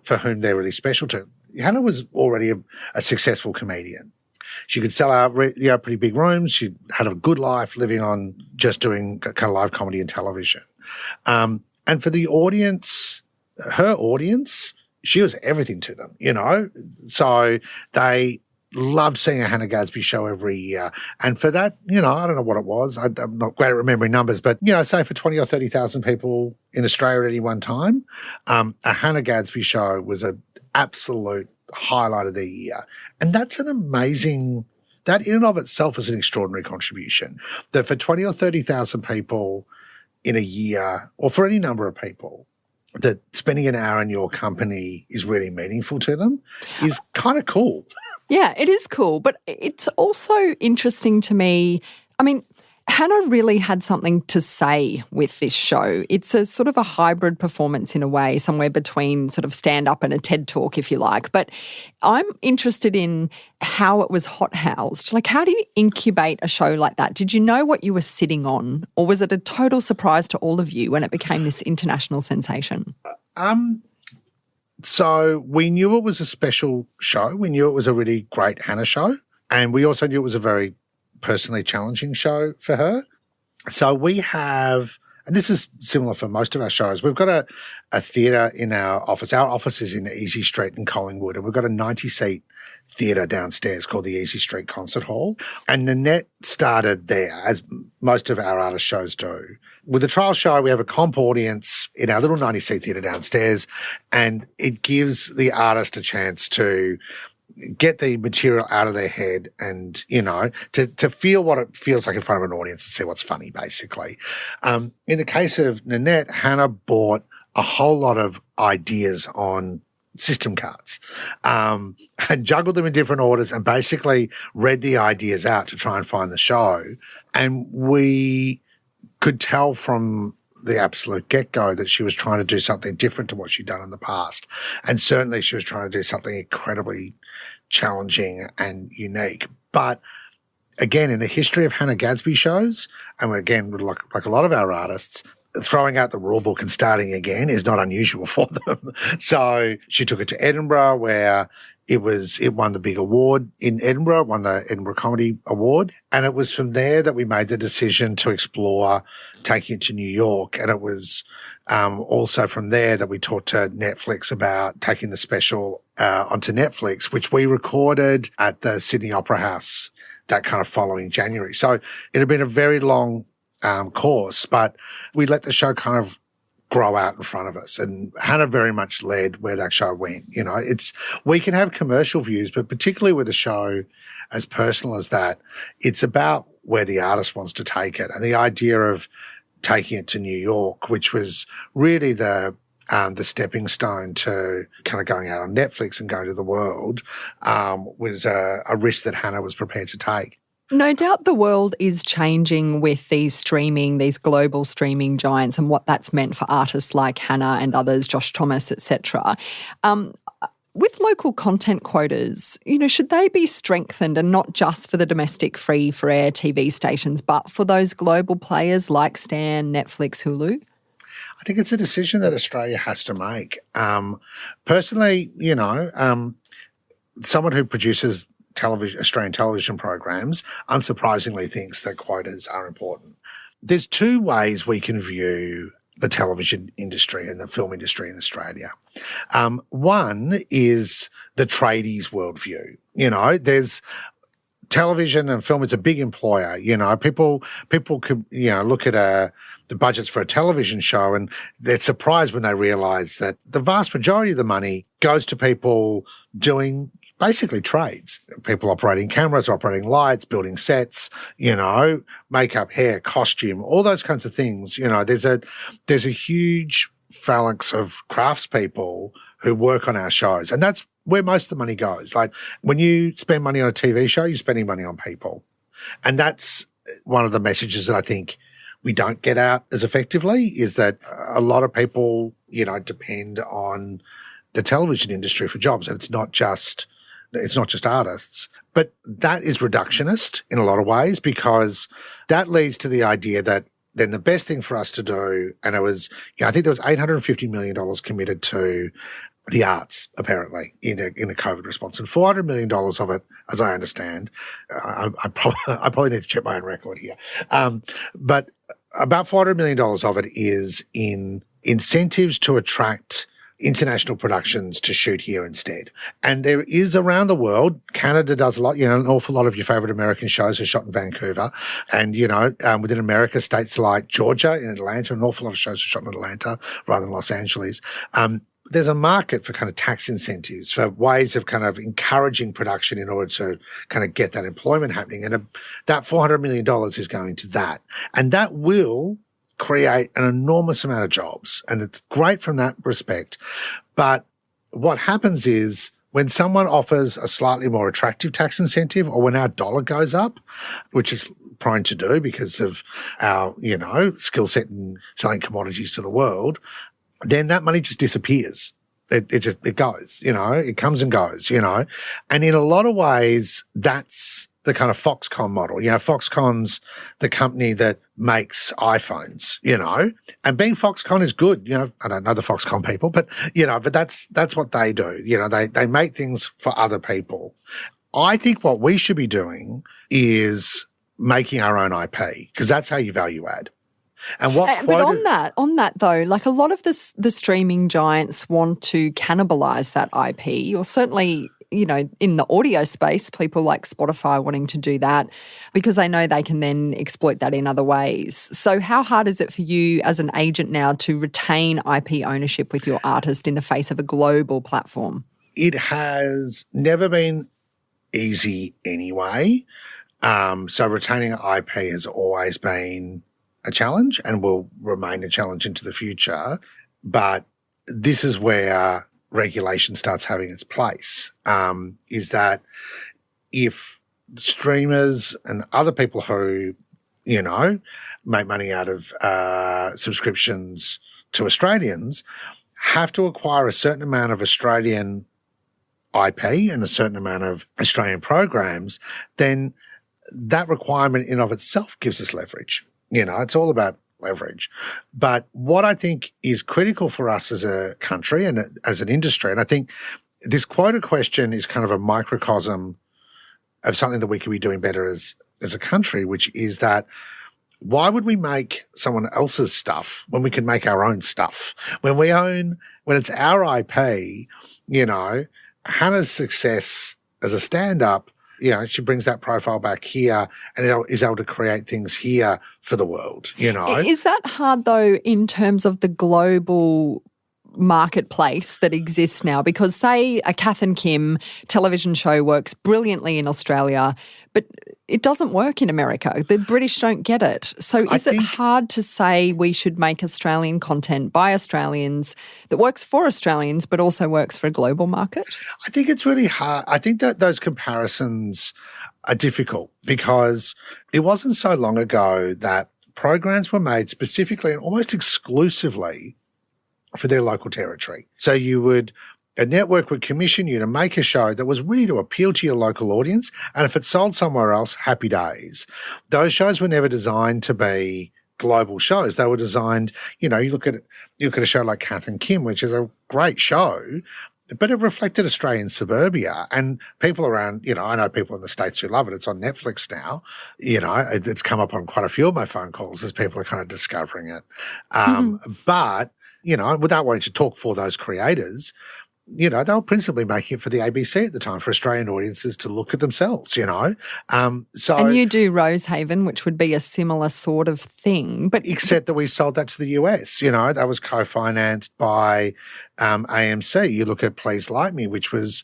for whom they're really special to. Hannah was already a successful comedian. She could sell out pretty big rooms. She had a good life living on just doing kind of live comedy and television. And for the audience, her audience, she was everything to them, So they loved seeing a Hannah Gadsby show every year. And for that, I don't know what it was. I'm not great at remembering numbers, but, say for 20 or 30,000 people in Australia at any one time, a Hannah Gadsby show was an absolute highlight of the year. And that's an amazing, that in and of itself is an extraordinary contribution. That for 20 or 30,000 people in a year, or for any number of people, that spending an hour in your company is really meaningful to them is kind of cool. Yeah, it is cool, but it's also interesting to me. I mean, Hannah really had something to say with this show. It's a sort of a hybrid performance in a way, somewhere between sort of stand-up and a TED Talk, if you like. But I'm interested in how it was hothoused. Like, how do you incubate a show like that? Did you know what you were sitting on, or was it a total surprise to all of you when it became this international sensation? So we knew it was a special show. We knew it was a really great Hannah show. And we also knew it was a very personally challenging show for her. So we have, and this is similar for most of our shows, we've got a theatre in our office. Our office is in Easy Street in Collingwood, and we've got a 90-seat theatre downstairs called the Easy Street Concert Hall. And Nanette started there, as most of our artist shows do. With the trial show, we have a comp audience in our little 90-seat theatre downstairs, and it gives the artist a chance to get the material out of their head and, to feel what it feels like in front of an audience and see what's funny, basically. In the case of Nanette, Hannah bought a whole lot of ideas on system cards and juggled them in different orders and basically read the ideas out to try and find the show. And we could tell from the absolute get-go that she was trying to do something different to what she'd done in the past. And certainly she was trying to do something incredibly challenging and unique. But again, in the history of Hannah Gadsby shows, and again, like a lot of our artists, throwing out the rule book and starting again is not unusual for them. So she took it to Edinburgh, where it won the big award in Edinburgh, won the Edinburgh Comedy Award. And it was from there that we made the decision to explore taking it to New York. And it was also from there that we talked to Netflix about taking the special onto Netflix, which we recorded at the Sydney Opera House that kind of following January. So it had been a very long course, but we let the show kind of grow out in front of us. And Hannah very much led where that show went. We can have commercial views, but particularly with a show as personal as that, it's about where the artist wants to take it. And the idea of taking it to New York, which was really the stepping stone to kind of going out on Netflix and going to the world, was a risk that Hannah was prepared to take. No doubt the world is changing with these global streaming giants, and what that's meant for artists like Hannah and others, Josh Thomas, etc. With local content quotas, should they be strengthened, and not just for the domestic free-for-air TV stations, but for those global players like Stan, Netflix, Hulu? I think it's a decision that Australia has to make. Personally, someone who produces Australian television programs unsurprisingly thinks that quotas are important. There's two ways we can view the television industry and the film industry in Australia. One is the tradies worldview. You know, there's television and film is a big employer. You know, people could, you know, look at the budgets for a television show and they're surprised when they realise that the vast majority of the money goes to people doing basically trades. People operating cameras, operating lights, building sets, you know, makeup, hair, costume, all those kinds of things. You know, there's a huge phalanx of craftspeople who work on our shows. And that's where most of the money goes. Like when you spend money on a TV show, you're spending money on people. And that's one of the messages that I think we don't get out as effectively, is that a lot of people, you know, depend on the television industry for jobs. And it's not just artists. But that is reductionist in a lot of ways, because that leads to the idea that then the best thing for us to do, and it was, you know, I think there was $850 million committed to the arts, apparently, in a COVID response, and $400 million of it, as I understand, I probably need to check my own record here, but about $400 million of it is in incentives to attract international productions to shoot here instead. And there is around the world, Canada does a lot, you know, an awful lot of your favorite American shows are shot in Vancouver. And, you know, within America, states like Georgia and Atlanta, an awful lot of shows are shot in Atlanta rather than Los Angeles. There's a market for kind of tax incentives, for ways of kind of encouraging production in order to kind of get that employment happening. And that $400 million is going to that. And that will create an enormous amount of jobs. And it's great from that respect. But what happens is when someone offers a slightly more attractive tax incentive, or when our dollar goes up, which is prone to do because of our, you know, skill set in selling commodities to the world, then that money just disappears. It goes, you know, it comes and goes, you know. And in a lot of ways, that's the kind of Foxconn model. You know, Foxconn's the company that makes iPhones, you know, and being Foxconn is good. You know, I don't know the Foxconn people, but, you know, but that's what they do. You know, they make things for other people. I think what we should be doing is making our own IP, because that's how you value add. And but on that though, like a lot of the streaming giants want to cannibalize that IP, or certainly, you know, in the audio space, people like Spotify wanting to do that because they know they can then exploit that in other ways. So how hard is it for you as an agent now to retain IP ownership with your artist in the face of a global platform? It has never been easy anyway. So retaining IP has always been a challenge and will remain a challenge into the future. But this is where regulation starts having its place, is that if streamers and other people who, you know, make money out of subscriptions to Australians have to acquire a certain amount of Australian IP and a certain amount of Australian programs, then that requirement in of itself gives us leverage. You know, it's all about leverage. But what I think is critical for us as a country and as an industry, and I think this quota question is kind of a microcosm of something that we could be doing better as a country, which is that why would we make someone else's stuff when we can make our own stuff? When it's our IP, you know, Hannah's success as a stand-up, you know, she brings that profile back here and is able to create things here for the world, you know. Is that hard, though, in terms of the global marketplace that exists now? Because, say, a Kath and Kim television show works brilliantly in Australia, but it doesn't work in America. The British don't get it. So is it hard to say we should make Australian content by Australians that works for Australians but also works for a global market? I think it's really hard. I think that those comparisons are difficult because it wasn't so long ago that programs were made specifically and almost exclusively for their local territory. So a network would commission you to make a show that was really to appeal to your local audience, and if it sold somewhere else, happy days. Those shows were never designed to be global shows. They were designed, you know, you look at a show like Kath and Kim, which is a great show, But it reflected Australian suburbia, and people around, I know people in the States who love it. It's on Netflix now. It's come up on quite a few of my phone calls as people are kind of discovering it. But, without wanting to talk for those creators, they were principally making it for the ABC at the time, for Australian audiences to look at themselves, And you do Rosehaven, which would be a similar sort of thing. But except that we sold that to the US, that was co-financed by AMC. You look at Please Like Me, which was,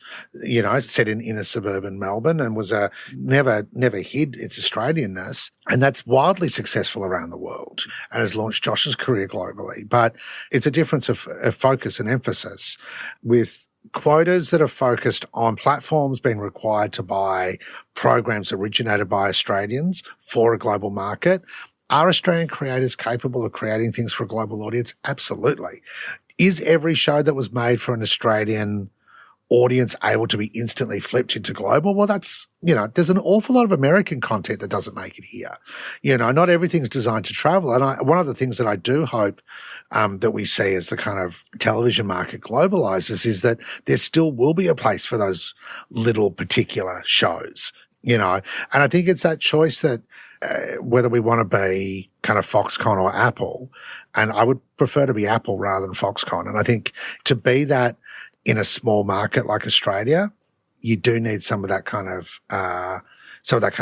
set in inner suburban Melbourne and was never hid its Australianness. And that's wildly successful around the world and has launched Josh's career globally. But it's a difference of focus and emphasis, with quotas that are focused on platforms being required to buy programs originated by Australians for a global market. Are Australian creators capable of creating things for a global audience? Absolutely. Is every show that was made for an Australian audience able to be instantly flipped into global? Well, that's, there's an awful lot of American content that doesn't make it here. Not everything's designed to travel. And one of the things that I do hope that we see as the kind of television market globalizes is that there still will be a place for those little particular shows, And I think it's that choice that whether we want to be kind of Foxconn or Apple, and I would prefer to be Apple rather than Foxconn. And I think to be that in a small market like Australia, you do need some of that kind of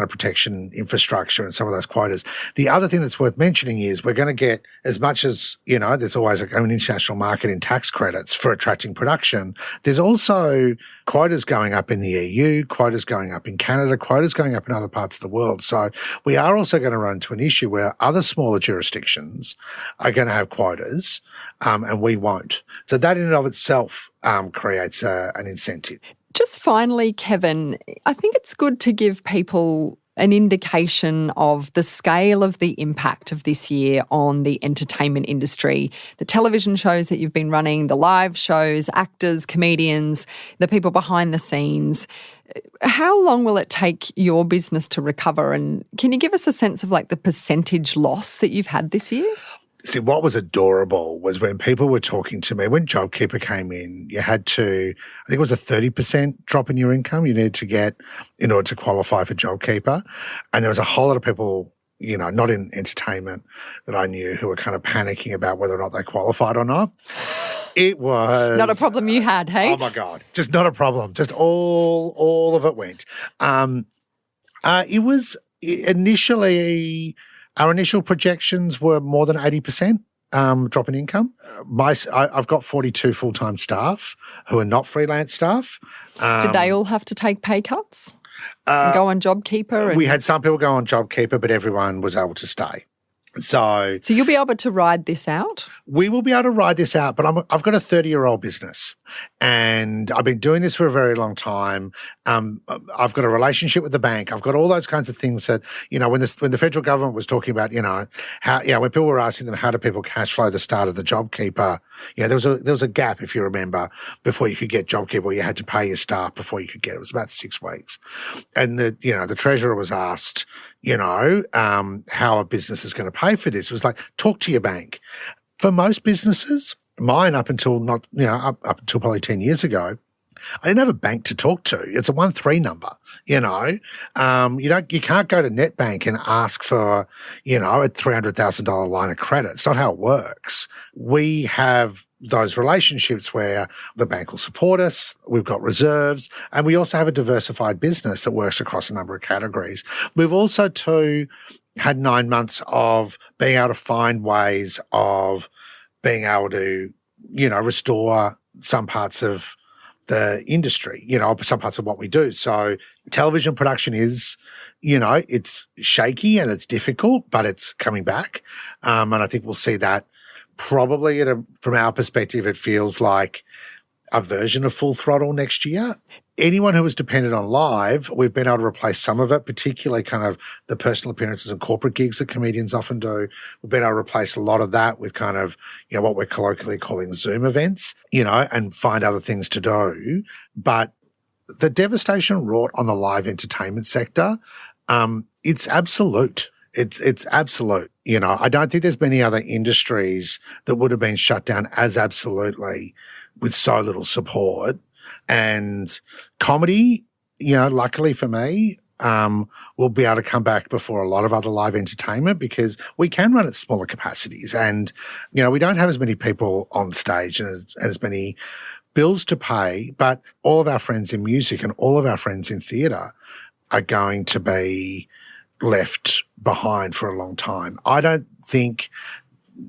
protection infrastructure and some of those quotas. The other thing that's worth mentioning is we're going to get, as much as, there's always an international market in tax credits for attracting production, there's also quotas going up in the EU, quotas going up in Canada, quotas going up in other parts of the world. So we are also going to run into an issue where other smaller jurisdictions are going to have quotas, and we won't. So that in and of itself creates an incentive. Just finally, Kevin, I think it's good to give people an indication of the scale of the impact of this year on the entertainment industry, the television shows that you've been running, the live shows, actors, comedians, the people behind the scenes. How long will it take your business to recover? And can you give us a sense of the percentage loss that you've had this year? See, what was adorable was when people were talking to me, when JobKeeper came in, you had to, I think it was a 30% drop in your income you needed to get in order to qualify for JobKeeper. And there was a whole lot of people, not in entertainment that I knew, who were kind of panicking about whether or not they qualified or not. It was not a problem you had, hey? Oh my God. Just not a problem. Just all of it went. It was initially, our initial projections were more than 80% drop in income. I've got 42 full-time staff who are not freelance staff. Did they all have to take pay cuts and go on JobKeeper? We had some people go on JobKeeper, but everyone was able to stay. So you'll be able to ride this out? We will be able to ride this out, but I've got a 30-year-old business and I've been doing this for a very long time. I've got a relationship with the bank. I've got all those kinds of things that, when the federal government was talking about, how, when people were asking them how do people cash flow the start of the JobKeeper, there was a gap, if you remember, before you could get JobKeeper, where you had to pay your staff before you could get it. It was about 6 weeks. And the treasurer was asked, how a business is going to pay for this. It was like, talk to your bank. For most businesses, mine up until up until probably 10 years ago, I didn't have a bank to talk to. It's a 1-3 number, you can't go to NetBank and ask for, a $300,000 line of credit. It's not how it works. We have those relationships where the bank will support us, we've got reserves, and we also have a diversified business that works across a number of categories. We've also too had 9 months of being able to find ways of being able to, restore some parts of the industry, some parts of what we do. So television production is, it's shaky and it's difficult, but it's coming back. And I think we'll see that probably from our perspective, it feels like a version of Full Throttle next year. Anyone who was dependent on live, we've been able to replace some of it, particularly kind of the personal appearances and corporate gigs that comedians often do. We've been able to replace a lot of that with kind of, what we're colloquially calling Zoom events, and find other things to do. But the devastation wrought on the live entertainment sector, it's absolute. It's absolute. I don't think there's many other industries that would have been shut down as absolutely with so little support And comedy, luckily for me, will be able to come back before a lot of other live entertainment because we can run at smaller capacities and, we don't have as many people on stage and as many bills to pay, but all of our friends in music and all of our friends in theatre are going to be left behind for a long time. I don't think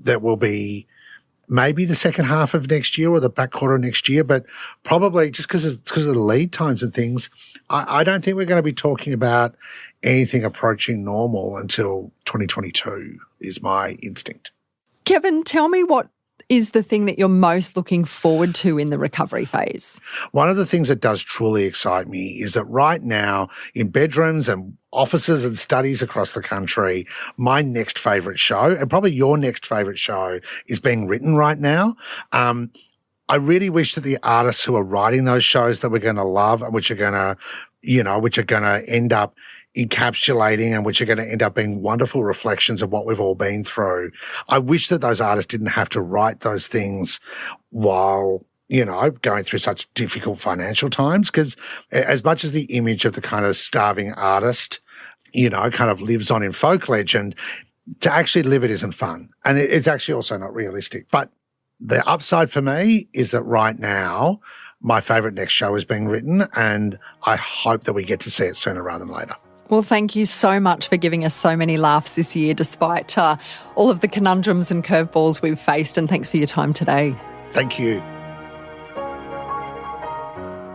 that will be maybe the second half of next year or the back quarter of next year, but probably just because of the lead times and things, I don't think we're going to be talking about anything approaching normal until 2022 is my instinct. Kevin, tell me what is the thing that you're most looking forward to in the recovery phase? One of the things that does truly excite me is that right now in bedrooms and offices and studies across the country, my next favourite show, and probably your next favourite show, is being written right now. I really wish that the artists who are writing those shows that we're going to love and which are going to end up encapsulating and which are going to end up being wonderful reflections of what we've all been through. I wish that those artists didn't have to write those things while, going through such difficult financial times, because as much as the image of the kind of starving artist, kind of lives on in folk legend, to actually live it isn't fun. And it's actually also not realistic. But the upside for me is that right now, my favourite next show is being written, and I hope that we get to see it sooner rather than later. Well, thank you so much for giving us so many laughs this year, despite all of the conundrums and curveballs we've faced, and thanks for your time today. Thank you.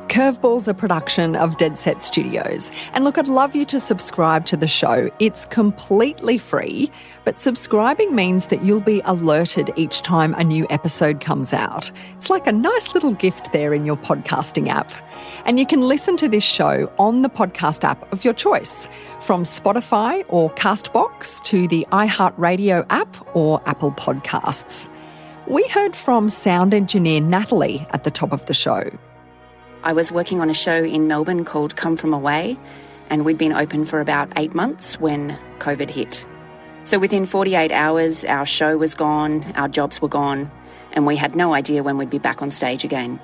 Curveball's a production of Dead Set Studios. And look, I'd love you to subscribe to the show. It's completely free, but subscribing means that you'll be alerted each time a new episode comes out. It's like a nice little gift there in your podcasting app. And you can listen to this show on the podcast app of your choice, from Spotify or Castbox to the iHeartRadio app or Apple Podcasts. We heard from sound engineer Natalie at the top of the show. I was working on a show in Melbourne called Come From Away, and we'd been open for about 8 months when COVID hit. So within 48 hours, our show was gone, our jobs were gone, and we had no idea when we'd be back on stage again.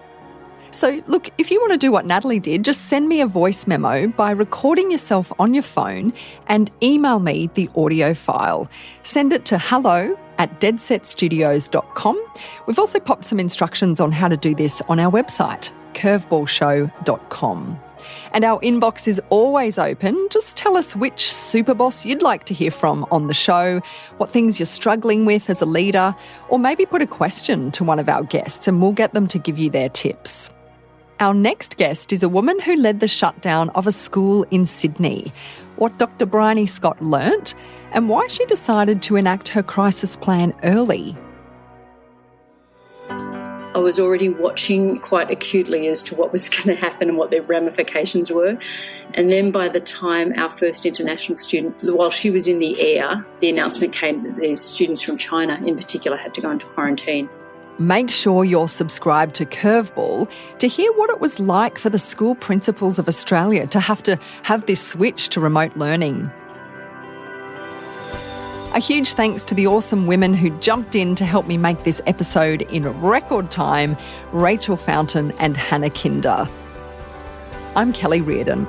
So look, if you want to do what Natalie did, just send me a voice memo by recording yourself on your phone and email me the audio file. Send it to hello@deadsetstudios.com. We've also popped some instructions on how to do this on our website, curveballshow.com. And our inbox is always open. Just tell us which superboss you'd like to hear from on the show, what things you're struggling with as a leader, or maybe put a question to one of our guests and we'll get them to give you their tips. Our next guest is a woman who led the shutdown of a school in Sydney, what Dr. Bryony Scott learnt, and why she decided to enact her crisis plan early. I was already watching quite acutely as to what was going to happen and what their ramifications were. And then by the time our first international student, while she was in the air, the announcement came that these students from China in particular had to go into quarantine. Make sure you're subscribed to Curveball to hear what it was like for the school principals of Australia to have this switch to remote learning. A huge thanks to the awesome women who jumped in to help me make this episode in record time, Rachel Fountain and Hannah Kinder. I'm Kelly Reardon.